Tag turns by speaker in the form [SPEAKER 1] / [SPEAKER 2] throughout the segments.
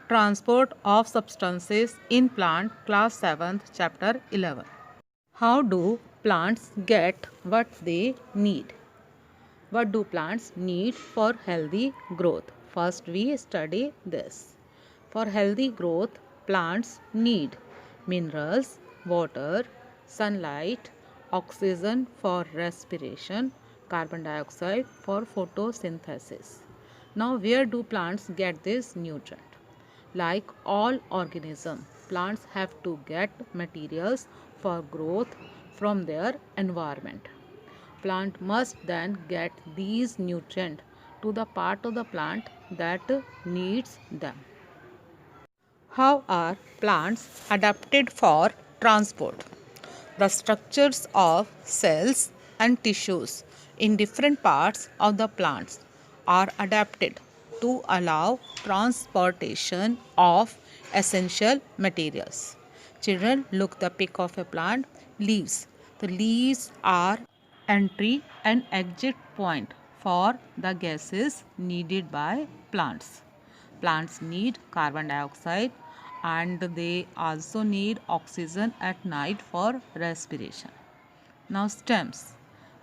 [SPEAKER 1] Transport of substances in plant, class 7th, chapter 11. How do plants get what they need? What do plants need for healthy growth? First, we study this. For healthy growth, plants need minerals, water, sunlight, oxygen for respiration, carbon dioxide for photosynthesis. Now, where do plants get this nutrient? Like all organisms, plants have to get materials for growth from their environment. Plant must then get these nutrients to the part of the plant that needs them. How are plants adapted for transport? The structures of cells and tissues in different parts of the plants are adapted to allow transportation of essential materials. Children, look the pic of a plant. Leaves. The leaves are entry and exit point for the gases needed by plants. Plants need carbon dioxide and they also need oxygen at night for respiration. Now, stems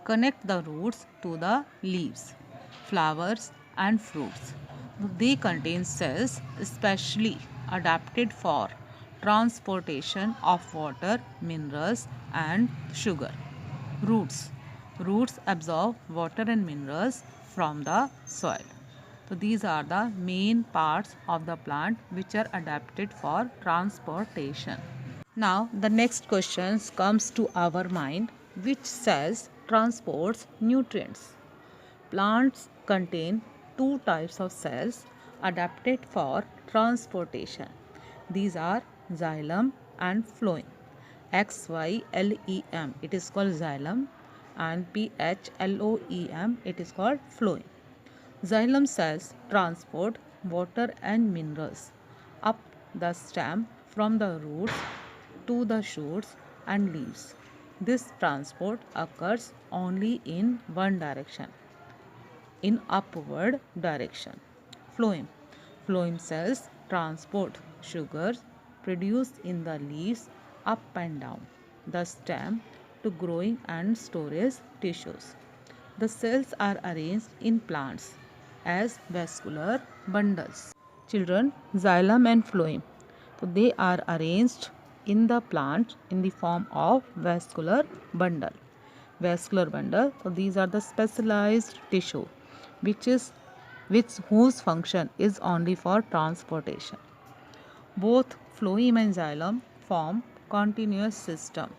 [SPEAKER 1] connect the roots to the leaves, flowers, and fruits. They contain cells specially adapted for transportation of water, minerals, and sugar. Roots. Roots absorb water and minerals from the soil. So these are the main parts of the plant which are adapted for transportation. Now the next question comes to our mind, which cells transports nutrients. Plants contain two types of cells adapted for transportation. These are xylem and phloem. XYLEM, it is called xylem, and PHLOEM, it is called phloem. Xylem cells transport water and minerals up the stem from the roots to the shoots and leaves. This transport occurs only in one direction, in upward direction. Phloem. Phloem cells transport sugars produced in the leaves up and down the stem to growing and storage tissues. The cells are arranged in plants as vascular bundles. Children, xylem and phloem. So they are arranged in the plant in the form of vascular bundle. Vascular bundle. So these are the specialized tissue which whose function is only for transportation. Both phloem and xylem form continuous system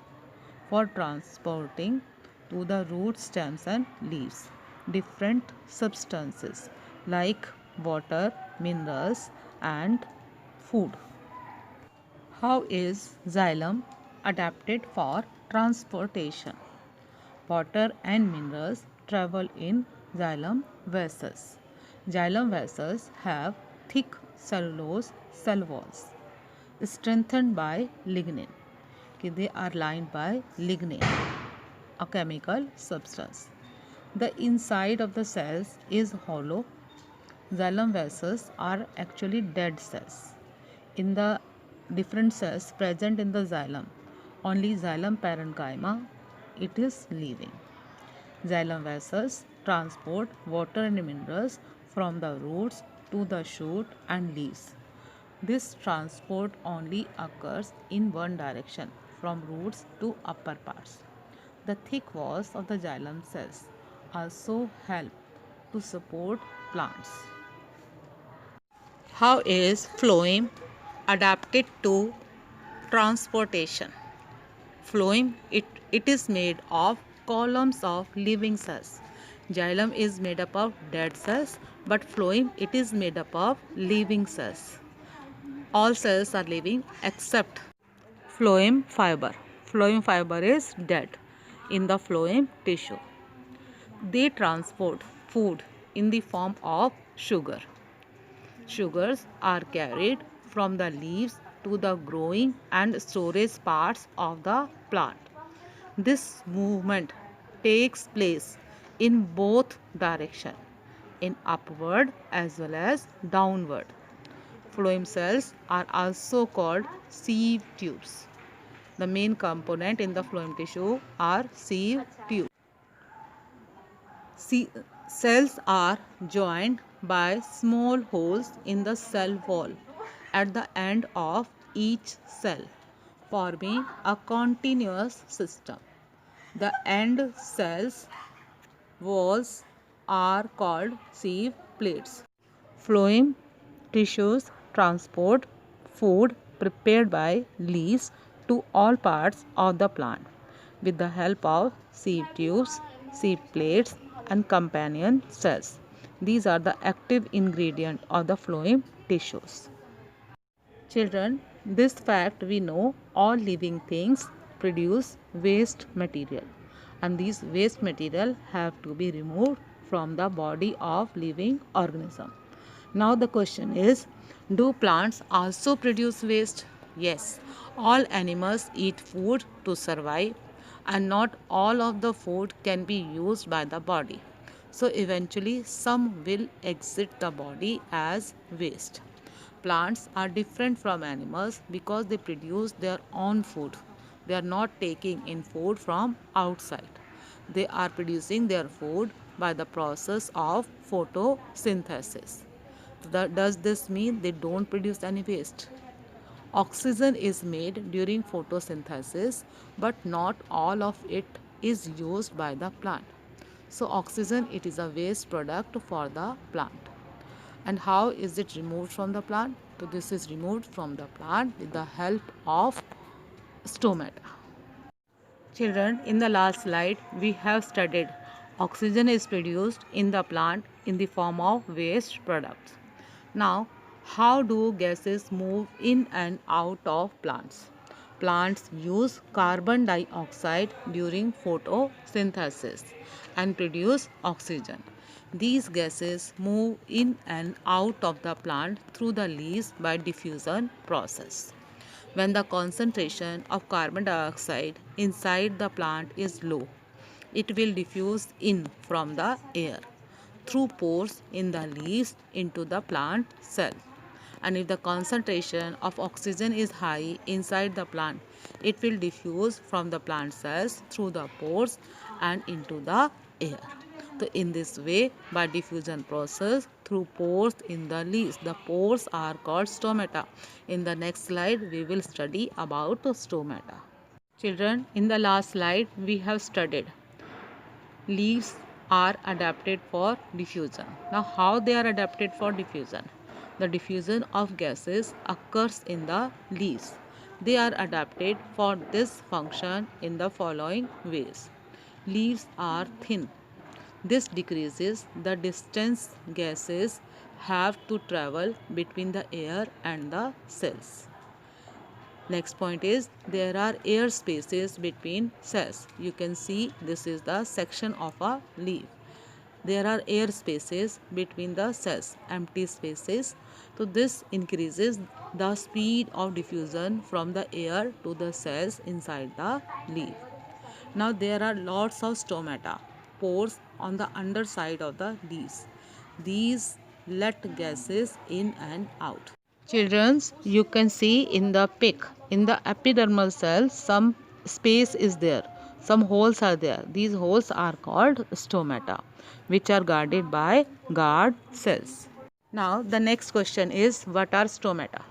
[SPEAKER 1] for transporting to the root stems and leaves different substances like water, minerals, and food. How is xylem adapted for transportation? Water and minerals travel in xylem vessels. Xylem vessels have thick cellulose cell walls strengthened by lignin. They are lined by lignin, a chemical substance. The inside of the cells is hollow. Xylem vessels are actually dead cells. In the different cells present in the xylem, only xylem parenchyma it is living. Xylem vessels transport water and minerals from the roots to the shoot and leaves. This transport only occurs in one direction, from roots to upper parts. The thick walls of the xylem cells also help to support plants. How is phloem adapted to transportation? Phloem it is made of columns of living cells. Xylem is made up of dead cells, but phloem it is made up of living cells. All cells are living except phloem fiber. Phloem fiber is dead in the phloem tissue. They transport food in the form of sugar. Sugars are carried from the leaves to the growing and storage parts of the plant. This movement takes place in both directions, in upward as well as downward. Phloem cells are also called sieve tubes. The main component in the phloem tissue are sieve tubes. Cells are joined by small holes in the cell wall at the end of each cell, forming a continuous system. The end cells walls are called sieve plates. Phloem tissues transport food prepared by leaves to all parts of the plant with the help of sieve tubes, sieve plates, and companion cells. These are the active ingredients of the phloem tissues. Children, this fact we know all living things produce waste material, and these waste material have to be removed from the body of living organism. Now the question is, do plants also produce waste? Yes, all animals eat food to survive, and not all of the food can be used by the body. So eventually some will exit the body as waste. Plants are different from animals because they produce their own food. They are not taking in food from outside. They are producing their food by the process of photosynthesis. Does this mean they don't produce any waste? Oxygen is made during photosynthesis, but not all of it is used by the plant. So oxygen, it is a waste product for the plant. And how is it removed from the plant? So this is removed from the plant with the help of stomata. Children, in the last slide we have studied oxygen is produced in the plant in the form of waste products. Now, how do gases move in and out of plants? Plants use carbon dioxide during photosynthesis and produce oxygen. These gases move in and out of the plant through the leaves by diffusion process. When the concentration of carbon dioxide inside the plant is low, it will diffuse in from the air through pores in the leaves into the plant cell. And if the concentration of oxygen is high inside the plant, it will diffuse from the plant cells through the pores and into the air. So in this way, by diffusion process through pores in the leaves, the pores are called stomata. In the next slide, we will study about stomata. Children, in the last slide, we have studied leaves are adapted for diffusion. Now, how they are adapted for diffusion? The diffusion of gases occurs in the leaves. They are adapted for this function in the following ways. Leaves are thin. This decreases the distance gases have to travel between the air and the cells. Next point is there are air spaces between cells. You can see this is the section of a leaf. There are air spaces between the cells, empty spaces. So this increases the speed of diffusion from the air to the cells inside the leaf. Now there are lots of stomata, pores on the underside of the leaves. These let gases in and out. Childrens, you can see in the pic, in the epidermal cell, some space is there. Some holes are there. These holes are called stomata, which are guarded by guard cells. Now, the next question is, what are stomata?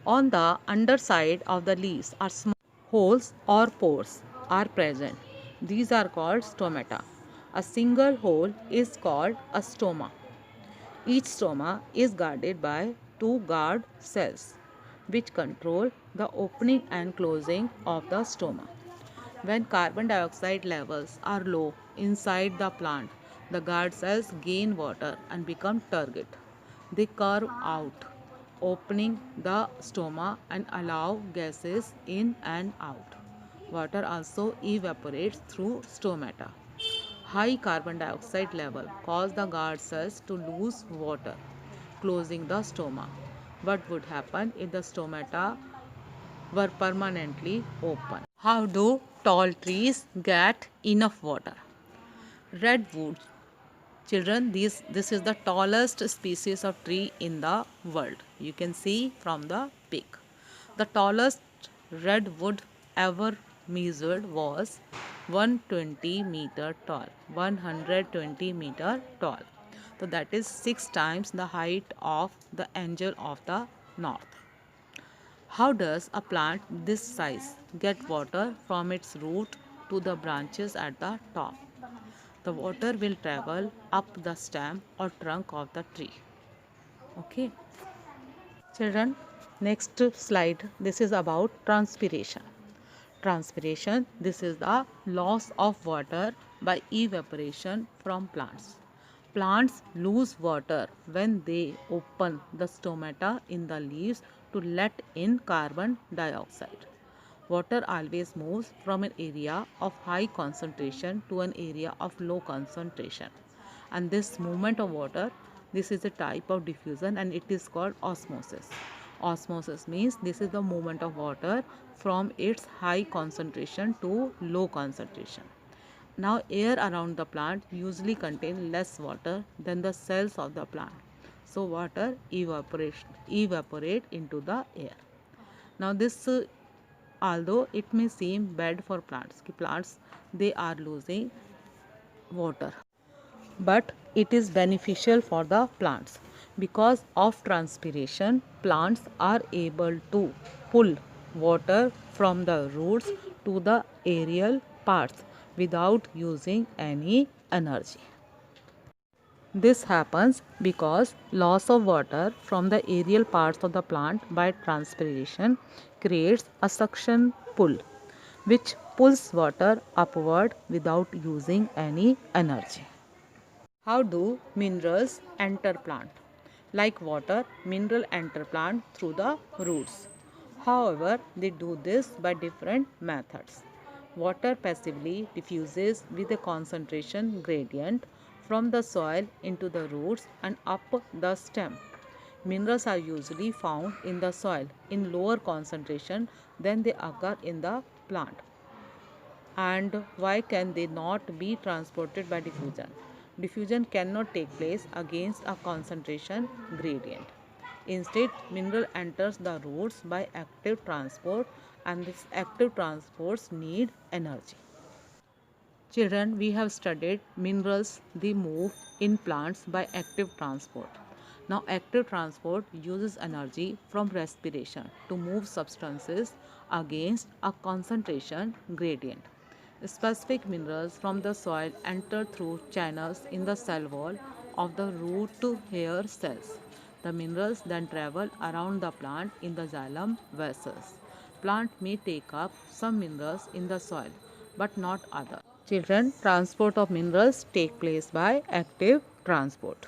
[SPEAKER 1] On the underside of the leaves are small holes or pores are present. These are called stomata. A single hole is called a stoma. Each stoma is guarded by two guard cells which control the opening and closing of the stoma. When carbon dioxide levels are low inside the plant, the guard cells gain water and become turgid. They curve out, opening the stoma and allow gases in and out. Water also evaporates through stomata. High carbon dioxide level cause the guard cells to lose water, closing the stoma. What would happen if the stomata were permanently open? How do tall trees get enough water? Redwoods Children, this is the tallest species of tree in the world. You can see from the pic. The tallest redwood ever measured was 120-meter tall. 120-meter tall. So that is 6 times the height of the angel of the north. How does a plant this size get water from its root to the branches at the top? The water will travel up the stem or trunk of the tree. Okay. Children, next slide. This is about transpiration. Transpiration, this is the loss of water by evaporation from plants. Plants lose water when they open the stomata in the leaves to let in carbon dioxide. Water always moves from an area of high concentration to an area of low concentration. And this movement of water, this is a type of diffusion and it is called osmosis. Osmosis means this is the movement of water from its high concentration to low concentration. Now air around the plant usually contain less water than the cells of the plant. So water evaporate into the air. Now this although it may seem bad for plants they are losing water, but it is beneficial for the plants because of transpiration plants are able to pull water from the roots to the aerial parts without using any energy. This happens because loss of water from the aerial parts of the plant by transpiration creates a suction pull which pulls water upward without using any energy. How do minerals enter plant? Like water, mineral enter plant through the roots. However, they do this by different methods. Water passively diffuses with a concentration gradient from the soil into the roots and up the stem. Minerals are usually found in the soil in lower concentration than they occur in the plant. And why can they not be transported by diffusion? Diffusion cannot take place against a concentration gradient. Instead, mineral enters the roots by active transport and these active transports need energy. Children, we have studied minerals, they move in plants by active transport. Now, active transport uses energy from respiration to move substances against a concentration gradient. Specific minerals from the soil enter through channels in the cell wall of the root to hair cells. The minerals then travel around the plant in the xylem vessels. Plant may take up some minerals in the soil but not others. Children, transport of minerals take place by active transport.